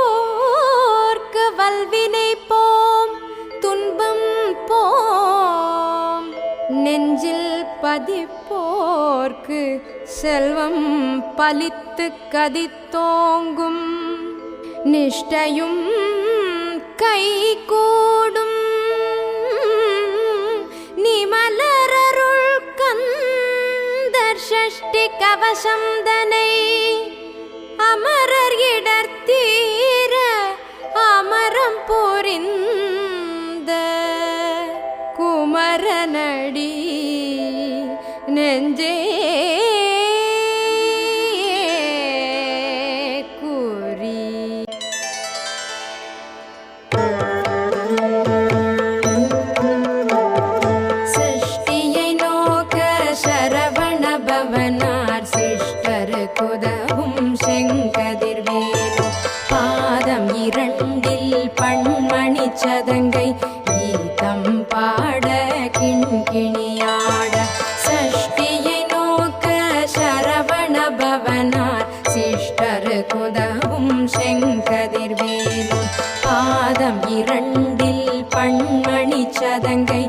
துதிப்போர்க்கு வல்வினை போம் துன்பம் போம் நெஞ்சில் பதிப்போர்க்கு செல்வம் பலித்து கதித்தோங்கும் நிஷ்டையும் கைகூடும் நிமலரருள் கந்தர் ஷஷ்டி கவசம் தனை அமரர் இடர்த்தீர அமரம் புரிந்த குமரனடி நெஞ்சே குறி. சிருஷ்டியை நோக்க சரவண பவனார் சிஷ்டர் குதவும் செங்கதிர்வேலு பாதம் இரண்டில் பண்மணி சதங்கை கீதம் பாட கிண்கிணியாட சஷ்டியை நோக்க சரவண பவனார் சிஷ்டர் குதவும் செங்கதிர்வேலு பாதம் இரண்டில் பண்மணி சதங்கை